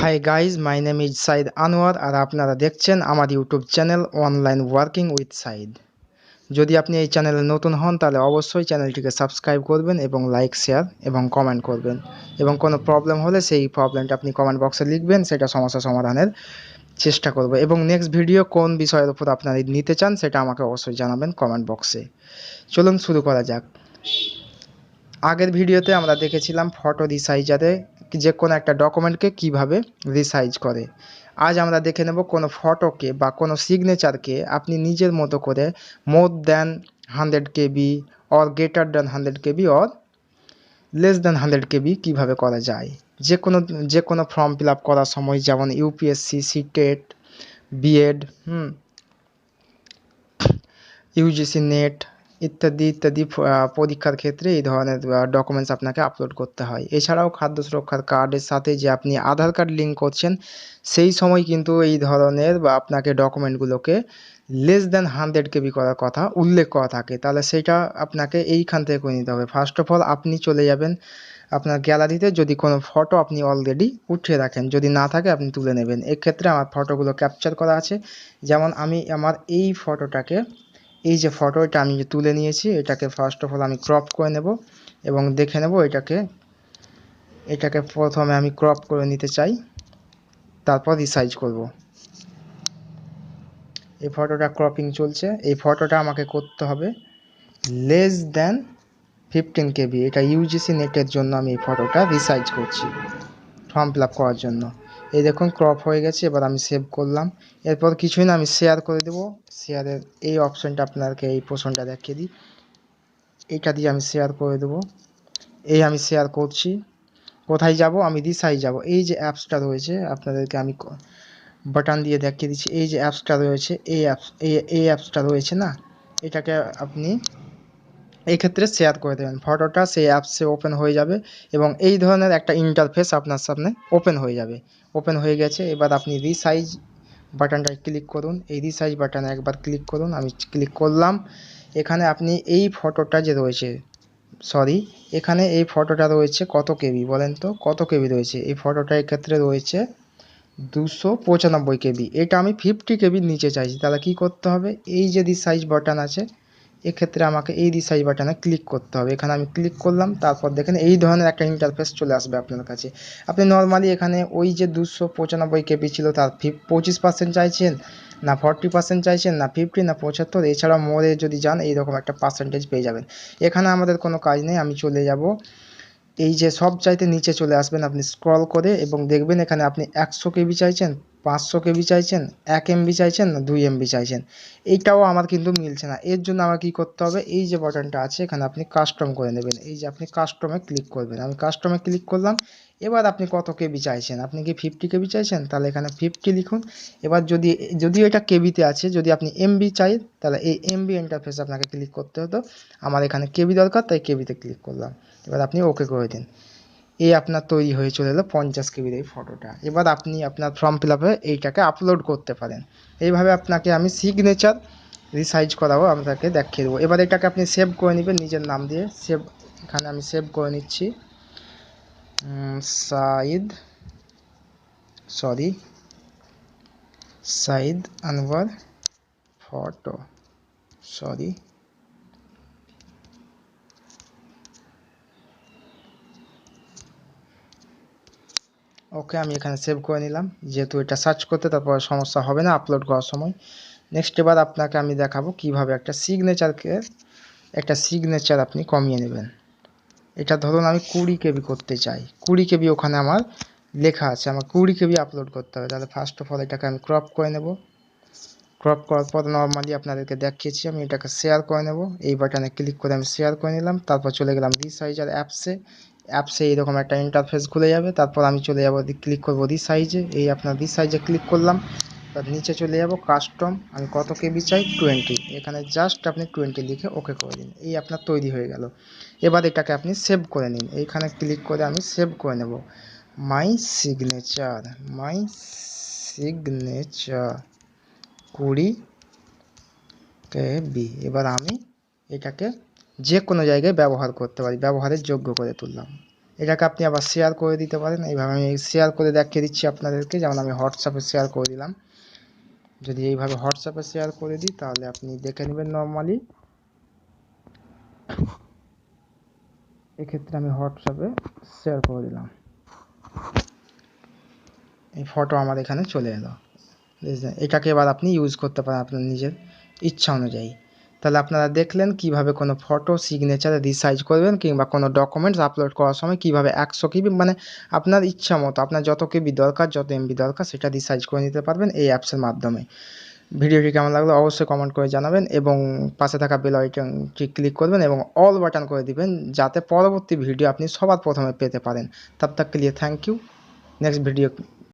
High guys, my name is Saeed Anwar আর আপনারা দেখছেন আমার YouTube channel online working with Saeed. যদি আপনি এই চ্যানেলে নতুন হন তাহলে অবশ্যই চ্যানেলটিকে সাবস্ক্রাইব করবেন এবং লাইক, শেয়ার এবং কমেন্ট করবেন। এবং কোনো প্রবলেম হলে সেই প্রবলেমটা আপনি কমেন্ট বক্সে লিখবেন, সেটা সমস্যা সমাধানের চেষ্টা করব। এবং নেক্সট ভিডিও কোন বিষয়ের উপর আপনারা নিতে চান সেটা আমাকে অবশ্যই জানাবেন কমেন্ট বক্সে। চলুন শুরু করা যাক। আগের ভিডিওতে আমরা দেখেছিলাম ফটো রিসাইজারে যে কোনো একটা ডকুমেন্টকে কিভাবে রিসাইজ করে। আজ আমরা দেখে নেব কোনো ফটোকে বা কোনো সিগনেচারকে আপনি নিজের মতো করে more than 100 KB or greater than 100 KB or less than 100 KB কীভাবে করা যায়। যে কোনো ফর্ম ফিল আপ করার সময়, যেমন UPSC, CTET, BEd, UGC NET ইত্যাদি ইত্যাদি পরীক্ষার ক্ষেত্রে এই ধরনের ডকুমেন্টস আপনাকে আপলোড করতে হয়। এছাড়াও খাদ্য সুরক্ষার কার্ডের সাথে যে আপনি আধার কার্ড লিঙ্ক করছেন, সেই সময় কিন্তু এই ধরনের বা আপনাকে ডকুমেন্টগুলোকে লেস দ্যান 100 কেবি করার কথা উল্লেখ করা থাকে। তাহলে সেটা আপনাকে এইখান থেকে করে নিতে হবে। ফার্স্ট অফ অল আপনি চলে যাবেন আপনার গ্যালারিতে, যদি কোনো ফটো আপনি অলরেডি উঠিয়ে রাখেন, যদি না থাকে আপনি তুলে নেবেন। এক্ষেত্রে আমার ফটোগুলো ক্যাপচার করা আছে। যেমন আমি আমার এই ফটোটাকে, এই যে ফটো এটা আমি যে তুলে নিয়েছি, এটাকে ফার্স্ট অফ অল আমি ক্রপ করে নেব এবং দেখে নেব এটাকে প্রথমে আমি ক্রপ করে নিতে চাই, তারপর রিসাইজ করব। এই ফটোটা ক্রপিং চলছে। এই ফটোটা আমাকে করতে হবে লেস দ্যান 15 কেবি। এটা ইউজিসি নেটের জন্য আমি এই ফটোটা রিসাইজ করছি ফর্ম ফিল আপ করার জন্য। এই দেখুন ক্রপ হয়ে গেছে। এবার আমি সেভ করলাম। এরপর কিছুই না, আমি শেয়ার করে দেবো। শেয়ারের এই অপশানটা আপনাকে এই পোর্শনটা দেখিয়ে দিই, এইটা দিয়ে আমি শেয়ার করে দেবো। এই আমি শেয়ার করছি। কোথায় যাব? আমি রিসাইজ যাব। এই যে অ্যাপসটা রয়েছে, আপনাদেরকে আমি বাটন দিয়ে দেখিয়ে দিচ্ছি। এই যে অ্যাপসটা রয়েছে, এই অ্যাপসটা রয়েছে না, এটাকে আপনি এই ক্ষেত্রে শেয়ার করে দেবেন। ফটোটা সেই অ্যাপসে ওপেন হয়ে যাবে এবং এই ধরনের একটা ইন্টারফেস আপনার সামনে ওপেন হয়ে যাবে। ওপেন হয়ে গেছে। এবার আপনি রিসাইজ বাটনটায় ক্লিক করুন। এই রিসাইজ বাটনে একবার ক্লিক করুন। আমি ক্লিক করলাম। এখানে আপনি এই ফটোটা যে রয়েছে, এখানে এই ফটোটা রয়েছে কত কেবি বলেন তো? কত কেবি রয়েছে? এই ফটোটা এক্ষেত্রে রয়েছে 295 কেবি। এটা আমি 50 কেবির নিচে চাইছি। তাহলে কি করতে হবে? এই যে রিসাইজ বাটন আছে, এক্ষেত্রে আমাকে এই রিসাইজ বাটনে ক্লিক করতে হবে। এখানে আমি ক্লিক করলাম। তারপর দেখেন এই ধরনের একটা ইন্টারফেস চলে আসবে আপনার কাছে। আপনি নর্মালি এখানে ওই যে 295 কেবি ছিল তার 25% চাইছেন, না 40% চাইছেন, না 50, না 75, এছাড়া মোরে যদি যান এইরকম একটা পার্সেন্টেজ পেয়ে যাবেন। এখানে আমাদের কোনো কাজ নেই। আমি চলে যাব এই যে সব চাইতে নিচে চলে আসবেন আপনি স্ক্রল করে, এবং দেখবেন এখানে আপনি 100 কেবি চাইছেন, 500 কেবি চাইছেন, 1 এমবি চাইছেন, না 2 এমবি চাইছেন। এইটাও আমার কিন্তু মিলছে না। এর জন্য আমার কী করতে হবে? এই যে বাটনটা আছে এখানে আপনি কাস্টম করে নেবেন। এই যে আপনি কাস্টমে ক্লিক করবেন। আমি কাস্টমে ক্লিক করলাম। এবার আপনি কত কেবি চাইছেন? আপনি কি 50 কেবি চাইছেন? তাহলে এখানে 50 লিখুন। এবার যদিও এটা কেবিতে আছে, যদি আপনি এমবি চাই তাহলে এই এমবি ইন্টারফেস আপনাকে ক্লিক করতে হতো। আমার এখানে কেবি দরকার, তাই কেবিতে ক্লিক করলাম। এবার আপনি ওকে করে দিন। এই আপনার তৈরি হয়ে চলে এলো 50 কেবির এই ফটোটা। এবার আপনি আপনার ফর্ম ফিল আপে এইটাকে আপলোড করতে পারেন। এইভাবে আপনাকে আমি সিগনেচার রিসাইজ করাও আপনাকে দেখিয়ে দেবো। এবার এটাকে আপনি সেভ করে নেবেন নিজের নাম দিয়ে। এখানে আমি সেভ করে নিচ্ছি সাইদ আনোয়ার ফটো। ওকে, আমি এখানে সেভ করে নিলাম। যেহেতু এটা সার্চ করতে তারপর সমস্যা হবে না আপলোড করার সময়। নেক্সট এবার আপনাকে আমি দেখাবো কিভাবে একটা সিগনেচার আপনি কমিয়ে নেবেন। এটা ধরুন আমি 20 কেবি করতে চাই। 20 কেবি ওখানে আমার লেখা আছে, আমার 20 কেবি আপলোড করতে হবে। তাহলে ফার্স্ট অফ অল এটাকে আমি ক্রপ করে নেব। ক্রপ করার পর নর্মালি আপনাদেরকে দেখিয়েছি, আমি এটাকে শেয়ার করে নেব। এই বাটনে ক্লিক করে আমি শেয়ার করে নিলাম। তারপর চলে গেলাম রিসাইজার অ্যাপসে এইরকম একটা ইন্টারফেস খুলে যাবে। তারপর আমি চলে যাব, ক্লিক করব রিসাইজে। এই আপনার রিসাইজে ক্লিক করলাম। তার নিচে চলে যাব কাস্টম। আমি কত কেবি চাই? 20। এখানে জাস্ট আপনি 20 লিখে ওকে করে দিন। এই আপনার তৈরি হয়ে গেল। এবার এটাকে আপনি সেভ করে নিন। এইখানে ক্লিক করে আমি সেভ করে নেব। মাই সিগনেচার 20 কেবি। এবার আমি এটাকে যে কোনো জায়গায় ব্যবহার করতে পারি, ব্যবহারের যোগ্য করে তুললাম। এটাকে আপনি আবার শেয়ার করে দিতে পারেন। এইভাবে আমি শেয়ার করে দেখিয়ে দিচ্ছি আপনাদেরকে, যেমন আমি হোয়াটসঅ্যাপে শেয়ার করে দিলাম। যদি এইভাবে হোয়াটসঅ্যাপে শেয়ার করে দিই তাহলে আপনি দেখে নেবেন নর্মালি। এক্ষেত্রে আমি হোয়াটসঅ্যাপে শেয়ার করে দিলাম, এই ফটো আমার এখানে চলে এলো। এটাকে এবার আপনি ইউজ করতে পারেন আপনার নিজের ইচ্ছা অনুযায়ী। তাহলে আপনারা দেখলেন কিভাবে কোনো ফটো সিগনেচারে রিসাইজ করবেন, কিংবা কোনো ডকুমেন্টস আপলোড করার সময় কিভাবে 100 কেবি মানে আপনার ইচ্ছা মতো আপনার যত কেবি দরকার, যত এমবি দরকার সেটা রিসাইজ করে নিতে পারবেন এই অ্যাপসের মাধ্যমে। ভিডিওটি কেমন লাগলো অবশ্যই কমেন্ট করে জানাবেন, এবং পাশে থাকা বেল আইকনটি ক্লিক করবেন এবং অল বাটন করে দিবেন, যাতে পরবর্তী ভিডিও আপনি সবার প্রথমে পেতে পারেন। তব তক কে লিয়ে থ্যাংক ইউ। Next video